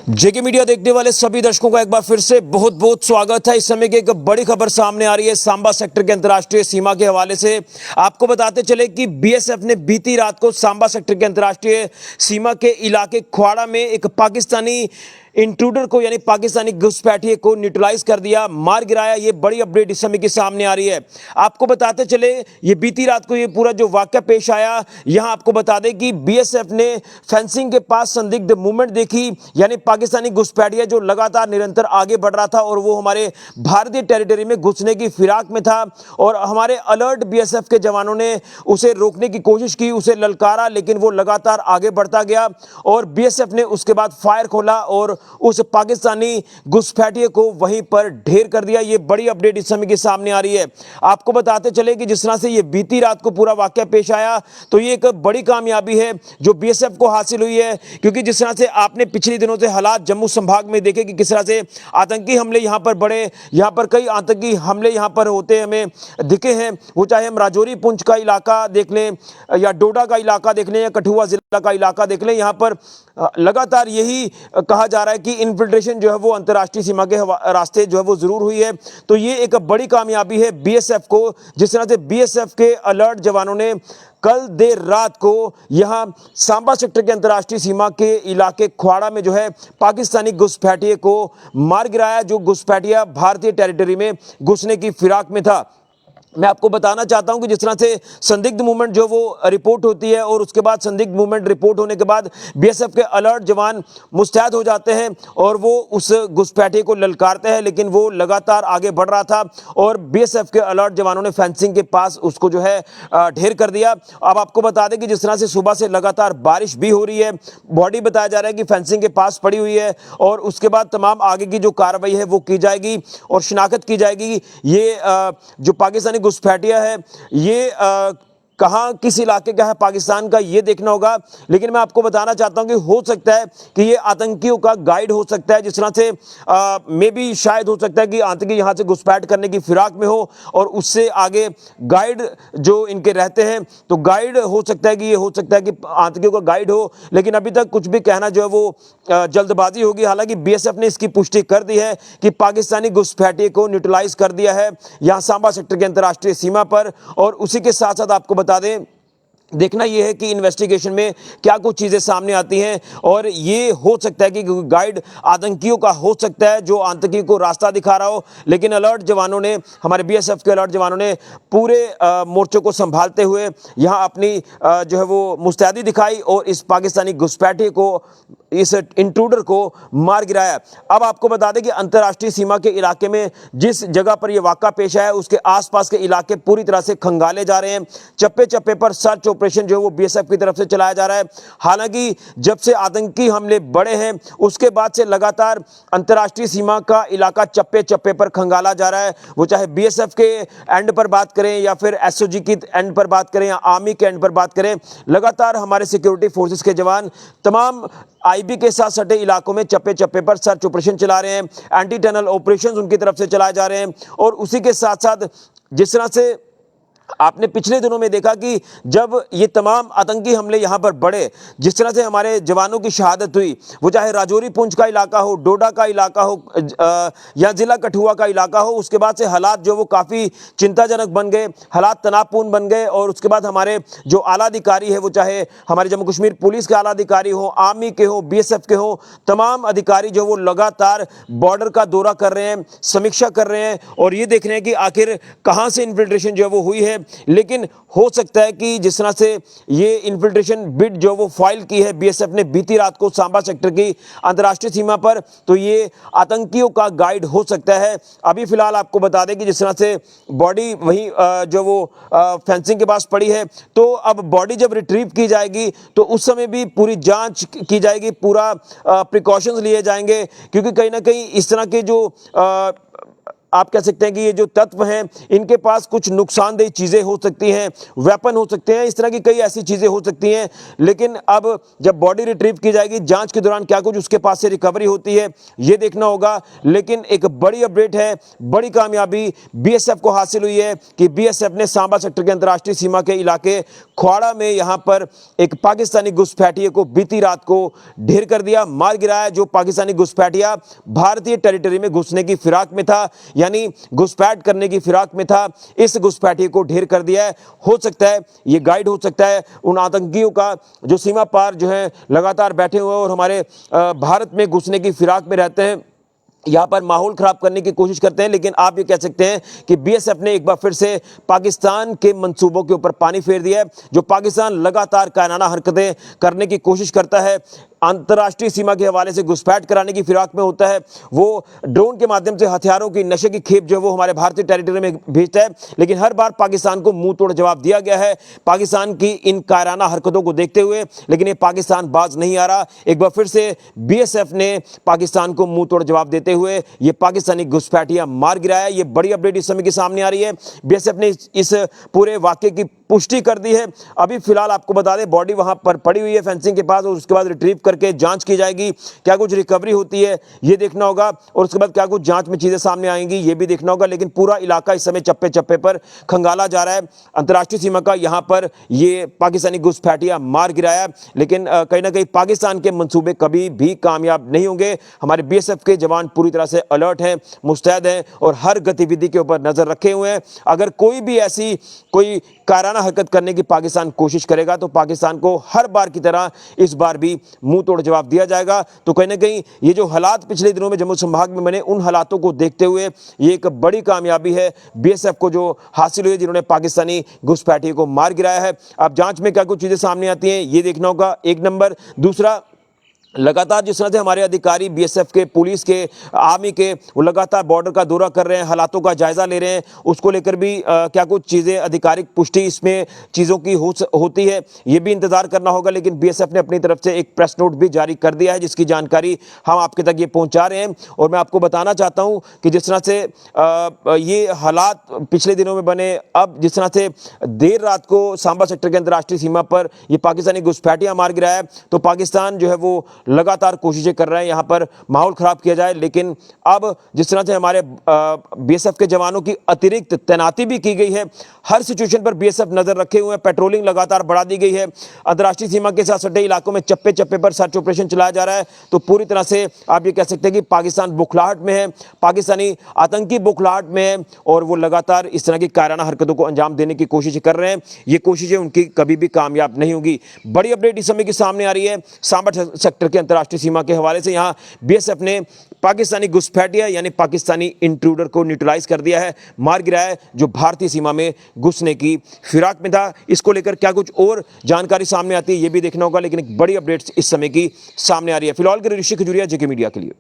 जेके media देखने वाले सभी दर्शकों का एक बार फिर से बहुत बहुत स्वागत है। इस समय की एक बड़ी खबर सामने आ रही है सांबा सेक्टर के अंतर्राष्ट्रीय सीमा के हवाले से। आपको बताते चले कि बीएसएफ ने बीती रात को सांबा सेक्टर के अंतर्राष्ट्रीय सीमा के इलाके ख्वाड़ा में एक पाकिस्तानी इंट्रूडर को यानी पाकिस्तानी घुसपैठिए को न्यूट्रलाइज कर दिया, मार गिराया। ये बड़ी अपडेट इस समय की सामने आ रही है। आपको बताते चले ये बीती रात को ये पूरा जो वाकया पेश आया, यहां आपको बता दें कि बीएसएफ ने फेंसिंग के पास संदिग्ध मूवमेंट देखी, यानी पाकिस्तानी घुसपैठिया जो लगातार निरंतर आगे बढ़ रहा था और वो हमारे भारतीय टेरिटरी में घुसने की फिराक में था। और हमारे अलर्ट बीएसएफ के जवानों ने उसे रोकने की कोशिश की, उसे ललकारा, लेकिन वो लगातार आगे बढ़ता गया और बीएसएफ ने उसके बाद फायर खोला और उस पाकिस्तानी घुसपैठिए को वहीं पर ढेर कर दिया। ये बड़ी अपडेट इस समय के सामने आ रही है। आपको बताते चले कि जिस तरह से ये बीती रात को पूरा वाकया पेश आया, तो ये एक बड़ी कामयाबी है जो बीएसएफ को हासिल हुई है, क्योंकि जिस तरह से आपने पिछले दिनों से हालात जम्मू संभाग में देखे कि किस तरह से आतंकी हमले यहां पर बढ़े, यहां पर कई आतंकी हमले यहां पर होते हमें दिखे हैं। वो चाहे हम राजौरी पुंछ का इलाका देख लें या डोडा का इलाका देख लें या कठुआ जिला का इलाका देख लें, यहां पर लगातार यही कहा जा रहा है कि इन्फिल्ट्रेशन जो है वो अंतर्राष्ट्रीय सीमा के रास्ते जो है वो जरूर हुई है। तो ये एक बड़ी कामयाबी है बीएसएफ को, जिस तरह से बीएसएफ के अलर्ट जवानों ने कल देर रात को यहां सांबा सेक्टर के अंतर्राष्ट्रीय सीमा के इलाके ख्वाड़ा में जो है पाकिस्तानी घुसपैठिए को मार गिराया, जो घुसपैठिया भारतीय टेरिटरी में घुसने की फिराक में था। मैं आपको बताना चाहता हूं कि जिस तरह से संदिग्ध मूवमेंट जो वो रिपोर्ट होती है और उसके बाद संदिग्ध मूवमेंट रिपोर्ट होने के बाद बीएसएफ के अलर्ट जवान मुस्तैद हो जाते हैं और वो उस घुसपैठिए को ललकारते हैं, लेकिन वो लगातार आगे बढ़ रहा था और बीएसएफ के अलर्ट जवानों ने फेंसिंग के पास उसको जो है ढेर कर दिया। अब आपको बता दें कि जिस तरह से सुबह से लगातार बारिश भी हो रही है, बॉडी बताया जा रहा है कि फेंसिंग के पास पड़ी हुई है और उसके बाद तमाम आगे की जो कार्रवाई है वो की जाएगी और शिनाख्त की जाएगी। ये जो पाकिस्तानी घुसपैठिया है ये कहां किस इलाके का है पाकिस्तान का, ये देखना होगा। लेकिन मैं आपको बताना चाहता हूं कि हो सकता है कि ये आतंकियों का गाइड हो सकता है, जिस तरह से मे भी शायद हो सकता है कि आतंकी यहां से घुसपैठ करने की फिराक में हो और उससे आगे गाइड जो इनके रहते हैं, तो गाइड हो सकता है कि ये हो सकता है कि आतंकियों का गाइड हो। लेकिन अभी तक कुछ भी कहना जो है वो जल्दबाजी होगी। हालांकि बीएसएफ ने इसकी पुष्टि कर दी है कि पाकिस्तानी घुसपैठिए को न्यूट्रलाइज कर दिया है यहां सांबा सेक्टर के अंतर्राष्ट्रीय सीमा पर। और उसी के साथ साथ आपको बता दें, देखना यह है कि इन्वेस्टिगेशन में क्या कुछ चीजें सामने आती हैं और ये हो सकता है कि गाइड आतंकियों का हो सकता है जो आतंकियों को रास्ता दिखा रहा हो। लेकिन अलर्ट जवानों ने, हमारे बीएसएफ के अलर्ट जवानों ने पूरे मोर्चों को संभालते हुए यहां अपनी जो है वो मुस्तैदी दिखाई और इस पाकिस्तानी घुसपैठिए को, इस इंट्रूडर को मार गिराया। अब आपको बता दें कि अंतर्राष्ट्रीय सीमा के इलाके में जिस जगह पर यह वाकया पेश आया उसके आसपास के इलाके पूरी तरह से खंगाले जा रहे हैं। चप्पे चप्पे पर सर्च ऑपरेशन जो है वो बीएसएफ की तरफ से चलाया जा रहा है। हालांकि जब से आतंकी हमले बढ़े हैं उसके बाद से लगातार अंतर्राष्ट्रीय सीमा का इलाका चप्पे चप्पे पर खंगाला जा रहा है। वो चाहे बीएसएफ के एंड पर बात करें या फिर एसओजी की एंड पर बात करें या आर्मी के एंड पर बात करें, लगातार हमारे सिक्योरिटी फोर्सेस के जवान तमाम आईबी के साथ सटे इलाकों में चप्पे चप्पे पर सर्च ऑपरेशन चला रहे हैं। एंटी टनल ऑपरेशंस उनकी तरफ से चलाए जा रहे हैं। और उसी के साथ साथ जिस तरह से आपने पिछले दिनों में देखा कि जब ये तमाम आतंकी हमले यहां पर बढ़े, जिस तरह से हमारे जवानों की शहादत हुई, वो चाहे राजौरी पुंछ का इलाका हो, डोडा का इलाका हो या जिला कठुआ का इलाका हो, उसके बाद से हालात जो वो काफ़ी चिंताजनक बन गए, हालात तनावपूर्ण बन गए। और उसके बाद हमारे जो आला अधिकारी है, वो चाहे हमारे जम्मू कश्मीर पुलिस के आला अधिकारी हो, आर्मी के हो, बीएसएफ के हो, तमाम अधिकारी जो वो लगातार बॉर्डर का दौरा कर रहे हैं, समीक्षा कर रहे हैं और ये देख रहे हैं कि आखिर कहाँ से इन्फिल्ट्रेशन जो है वो हुई है। लेकिन हो सकता है कि जिस तरह से ये इन्फिल्ट्रेशन बिड जो वो फाइल की है बीएसएफ ने बीती रात को सांबा सेक्टर की अंतर्राष्ट्रीय सीमा पर, तो ये आतंकियों का गाइड हो सकता है। अभी फिलहाल आपको बता दें कि जिस तरह से बॉडी वहीं जो वो फेंसिंग के पास पड़ी है, तो अब बॉडी जब रिट्रीव की जाएगी तो उस समय भी पूरी जांच की जाएगी, पूरा प्रिकॉशंस लिए जाएंगे, क्योंकि कहीं ना कहीं इस तरह के जो आप कह सकते हैं कि ये जो तत्व हैं इनके पास कुछ नुकसानदेह चीजें हो सकती हैं, वेपन हो सकते हैं, इस तरह की कई ऐसी चीजें हो सकती हैं। लेकिन अब जब बॉडी रिट्रीव की जाएगी, जांच के दौरान क्या कुछ उसके पास से रिकवरी होती है ये देखना होगा। लेकिन एक बड़ी अपडेट है, बड़ी कामयाबी बीएसएफ को हासिल हुई है कि बीएसएफ ने सांबा सेक्टर के अंतर्राष्ट्रीय सीमा के इलाके ख्वाड़ा में यहां पर एक पाकिस्तानी घुसपैठिए को बीती रात को ढेर कर दिया, मार गिराया। जो पाकिस्तानी घुसपैठिया भारतीय टेरिटरी में घुसने की फिराक में था, यानी घुसपैठ करने की फिराक में था, इस घुसपैठिए को ढेर कर दिया है। हो सकता है ये गाइड हो सकता है उन आतंकियों का जो सीमा पार जो है लगातार बैठे हुए और हमारे भारत में घुसने की फिराक में रहते हैं, यहां पर माहौल खराब करने की कोशिश करते हैं। लेकिन आप ये कह सकते हैं कि बीएसएफ ने एक बार फिर से पाकिस्तान के मंसूबों के ऊपर पानी फेर दिया है। जो पाकिस्तान लगातार कायराना हरकतें करने की कोशिश करता है, अंतर्राष्ट्रीय सीमा के हवाले से घुसपैठ कराने की फिराक में होता है, वो ड्रोन के माध्यम से हथियारों की नशे की खेप जो है वो हमारे भारतीय टेरिटरी में भेजता है। लेकिन हर बार पाकिस्तान को मुंह तोड़ जवाब दिया गया है पाकिस्तान की इन कायराना हरकतों को देखते हुए। लेकिन ये पाकिस्तान बाज नहीं आ रहा। एक बार फिर से बीएसएफ ने पाकिस्तान को मुंह तोड़ जवाब देते हुए ये पाकिस्तानी घुसपैठिया मार गिराया। ये बड़ी अपडेट इस समय की सामने आ रही है। बीएसएफ ने इस पूरे वाक्य की पुष्टि कर दी है। अभी फिलहाल आपको बता दें बॉडी वहां पर पड़ी हुई है फेंसिंग के पास, और उसके बाद रिट्रीव करके जांच की जाएगी। क्या कुछ रिकवरी होती है ये देखना होगा, और उसके बाद क्या कुछ जांच में चीजें सामने आएंगी ये भी देखना होगा। लेकिन पूरा इलाका इस समय चप्पे चप्पे पर खंगाला जा रहा है। अंतर्राष्ट्रीय सीमा का यहां पर ये पाकिस्तानी घुसपैठिया मार गिराया। लेकिन कहीं ना कहीं पाकिस्तान के मंसूबे कभी भी कामयाब नहीं होंगे। हमारे बीएसएफ के जवान पूरी तरह से अलर्ट हैं, मुस्तैद हैं और हर गतिविधि के ऊपर नजर रखे हुए हैं। अगर कोई भी ऐसी कोई कायराना हरकत करने की पाकिस्तान कोशिश करेगा तो पाकिस्तान को हर बार की तरह इस बार भी मुंह तोड़ जवाब दिया जाएगा। तो कहीं ना कहीं ये जो हालात पिछले दिनों में जम्मू संभाग में बने, उन हालातों को देखते हुए ये एक बड़ी कामयाबी है बीएसएफ को जो हासिल हुई है, जिन्होंने पाकिस्तानी घुसपैठिए को मार गिराया है। अब जांच में क्या कुछ चीजें सामने आती हैं ये देखना होगा, एक नंबर। दूसरा, लगातार जिस तरह से हमारे अधिकारी बीएसएफ के, पुलिस के, आर्मी के, वो लगातार बॉर्डर का दौरा कर रहे हैं, हालातों का जायजा ले रहे हैं, उसको लेकर भी क्या कुछ चीज़ें आधिकारिक पुष्टि इसमें चीज़ों की होती है ये भी इंतजार करना होगा। लेकिन बीएसएफ ने अपनी तरफ से एक प्रेस नोट भी जारी कर दिया है जिसकी जानकारी हम आपके तक ये पहुंचा रहे हैं। और मैं आपको बताना चाहता हूं कि जिस तरह से ये हालात पिछले दिनों में बने, अब जिस तरह से देर रात को सांबा सेक्टर के अंतर्राष्ट्रीय सीमा पर ये पाकिस्तानी घुसपैठिया मार गिराया, तो पाकिस्तान जो है वो लगातार कोशिशें कर रहे हैं यहां पर माहौल खराब किया जाए। लेकिन अब जिस तरह से हमारे बीएसएफ के जवानों की अतिरिक्त तैनाती भी की गई है, हर सिचुएशन पर बीएसएफ नजर रखे हुए हैं, पेट्रोलिंग लगातार बढ़ा दी गई है। अंतर्राष्ट्रीय सीमा के साथ सटे इलाकों में चप्पे चप्पे पर सर्च ऑपरेशन चलाया जा रहा है। तो पूरी तरह से आप ये कह सकते हैं कि पाकिस्तान बुखलाहट में है, पाकिस्तानी आतंकी बुखलाहट में है, और वो लगातार इस तरह की कायराना हरकतों को अंजाम देने की कोशिश कर रहे हैं। ये कोशिशें उनकी कभी भी कामयाब नहीं होगी। बड़ी अपडेट इस समय की सामने आ रही है सांबा सेक्टर के अंतर्राष्ट्रीय सीमा के हवाले से। यहां बीएसएफ ने पाकिस्तानी घुसपैठिया यानी पाकिस्तानी इंट्रूडर को न्यूट्रलाइज कर दिया है, मार गिराया है, जो भारतीय सीमा में घुसने की फिराक में था। इसको लेकर क्या कुछ और जानकारी सामने आती है ये भी देखना होगा। लेकिन एक बड़ी अपडेट इस समय की सामने आ रही है। फिलहाल के लिए ऋषि खजूरिया, जेके मीडिया के लिए।